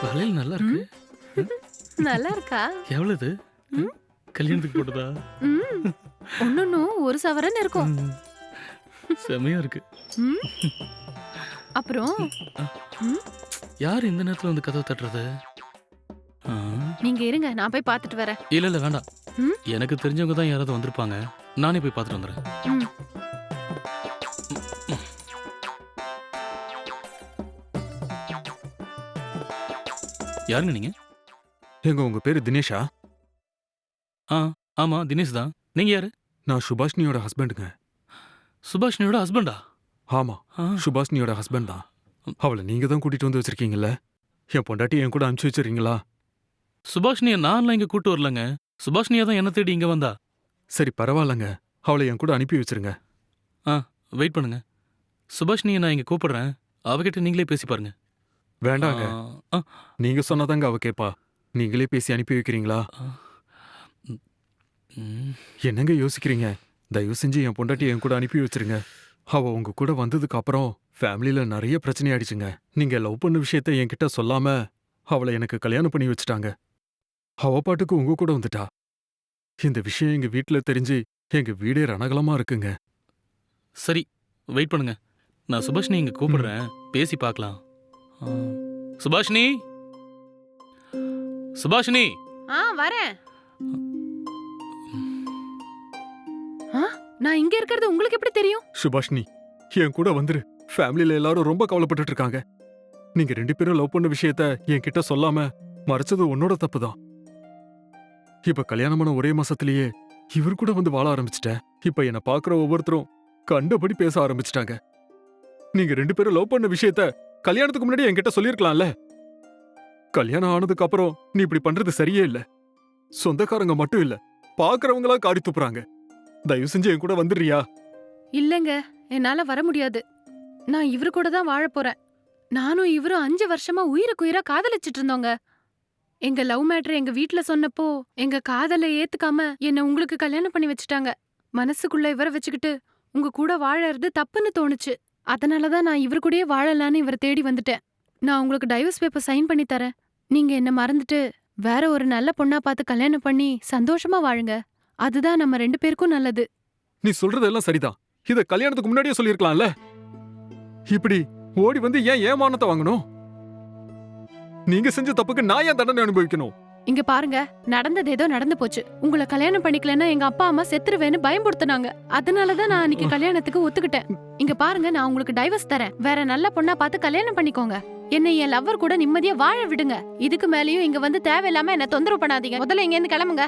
வளையல் நல்லா இருக்கு. நல்லா இருக்கா? எவ்வளவு? ம், கல்யாணத்துக்கு போட்டதா? ம். ஒன்னொன்னும் ஒரு சவரன் இருக்கும். ம். செமையா இருக்கு. ம், அப்புறம் அ, ம், யார் இந்த நேரத்துல வந்து கதவை தட்டுறது? ஆ, நீங்க இருங்க, நான் போய் பார்த்துட்டு வரேன். இல்ல இல்ல வேண்டாம். ம், எனக்கு தெரிஞ்சவங்க தான் யாராவது வந்திருப்பாங்க. நானே போய் பார்த்துட்டு வந்துடுறேன். ம். யாருங்க நீங்க? ஏங்க உங்க பேரு தினேஷா? ஆ, ஆமா தினேஷ் தான். நீங்க யாரு? நான் சுபாஷினியோட ஹஸ்பண்டுங்க. சுபாஷினியோட ஹஸ்பண்டா? ஆமா, ஆ, சுபாஷினியோட ஹஸ்பண்ட் தான். அவளை நீங்க தான் கூட்டிட்டு வந்து வச்சிருக்கீங்கல்ல? என் பொண்டாட்டி என் கூட அனுப்பிச்சு வச்சிருக்கீங்களா? சுபாஷினியை நான்லாம் இங்க கூட்டு வரலங்க. சுபாஷினியா தான் என்ன தேடி இங்க வந்தா. சரி பரவாயில்லங்க, அவளை என் கூட அனுப்பி வச்சிருங்க. ஆ, வெயிட் பண்ணுங்க. சுபாஷினியை நான் இங்க கூப்பிடுறேன். அவகிட்ட நீங்களே பேசி பாருங்க. வேண்டாங்க, ஆ, நீங்க சொன்னாதாங்க அவ கேப்பா. நீங்களே பேசி அனுப்பி வைக்கிறீங்களா? ஆ, ம், என்னங்க யோசிக்கிறீங்க? தயவு செஞ்சு என் பொண்டாட்டி என் கூட அனுப்பி வச்சிருங்க. அவ உங்க கூட வந்ததுக்கு அப்புறம் ஃபேமிலில நிறைய பிரச்சனை ஆயிடுச்சுங்க. நீங்க லவ் பண்ண விஷயத்த என்கிட்ட சொல்லாம அவளை எனக்கு கல்யாணம் பண்ணி வச்சுட்டாங்க. அவ பாட்டுக்கு உங்க கூட வந்துட்டா. இந்த விஷயம் எங்க வீட்ல தெரிஞ்சு எங்க வீடே ரணகலமா இருக்குங்க. சரி வெயிட் பண்ணுங்க. நான் சுபாஷினி இங்க கூப்பிடுறேன். பேசி பார்க்கலாம். ஆ, சுபாஷினி, சுபாஷினி. வரேன். ஆ, நான் இங்க இருக்கிறது உங்களுக்கு எப்படி தெரியும்? சுபாஷினி, என் கூட வந்துரு. ஃபேமிலில எல்லாரும் ரொம்ப கவலைப்பட்டுட்டு இருக்காங்க. நீங்க 2 பேரும் லவ் பண்ண விஷயத்த என்கிட்ட சொல்லாம மறைச்சது உன்னோட தப்பு தான். இப்ப கல்யாணமான ஒரே மாசத்திலேயே இவர் கூட வந்து வாழ ஆரம்பிச்சிட்ட. இப்ப என்ன பாக்குற ஒவ்வொருத்தரும் கண்டபடி பேச ஆரம்பிச்சிட்டாங்க. நீங்க 2 பேரும் லவ் பண்ண விஷயத்த கல்யாணத்துக்கு முன்னாடி என்கிட்ட சொல்லிருக்கலாம்ல. கல்யாணம் ஆனதுக்கு அப்புறம் நீ இப்படி பண்றது சரியே இல்ல. சொந்தக்காரங்க மட்டும் இல்ல, பாக்குறவங்களா காரி துப்புறாங்க. தயவு செஞ்சு என் கூட வந்துடுறியா? இல்லங்க, என்னால வர முடியாது. நான் இவரு கூட தான் வாழ போறேன். நானும் இவரும் 5 வருஷமா உயிருக்குயிரா காதலிச்சிட்டு இருந்தோங்க. எங்க லவ் மேட்டர் எங்க வீட்ல சொன்னப்போ எங்க காதலை ஏத்துக்காம என்ன உங்களுக்கு கல்யாணம் பண்ணி வச்சுட்டாங்க. மனசுக்குள்ள இவரை வச்சுக்கிட்டு உங்க கூட வாழறது தப்புன்னு தோணுச்சு. அதனாலதான் நான் இவர் கூடயே வாழலான்னு இவரை தேடி வந்துட்டேன். நான் உங்களுக்கு டைவர்ஸ் பேப்பர் சைன் பண்ணி தரேன். நீங்க என்ன மறந்துட்டு வேற ஒரு நல்ல பொண்ணா பார்த்து கல்யாணம் பண்ணி சந்தோஷமா வாழுங்க. அதுதான் நம்ம 2 பேருக்கும் நல்லது. நீ சொல்றதெல்லாம் சரிதான். இத கல்யாணத்துக்கு முன்னாடியே சொல்லிருக்கலாம்ல. இப்படி ஓடி வந்து ஏன் ஏமானத்தை வாங்கணும்? நீங்க செஞ்ச தப்புக்கு நான் ஏன் தண்டனை அனுபவிக்கணும்? இங்க பாருங்க, நடந்தது ஏதோ நடந்து போச்சு. உங்களை கல்யாணம் பண்ணிக்கலன்னா எங்க அப்பா அம்மா செத்துருவேன்னு பயம்படுத்துனாங்க. அதனாலதான் நான் அன்னைக்கு கல்யாணத்துக்கு ஒத்துக்கிட்டேன். இங்க பாருங்க, நான் உங்களுக்கு டைவர்ஸ் தரேன். வேற நல்ல பொண்ணா பார்த்து கல்யாணம் பண்ணிக்கோங்க. என்னை என் லவ்வர் கூட நிம்மதியா வாழ விடுங்க. இதுக்கு மேலயும் இங்க வந்து தேவையில்லாம என்ன தொந்தரவு பண்ணாதீங்க. முதல்ல இங்க இருந்து கிளம்புங்க.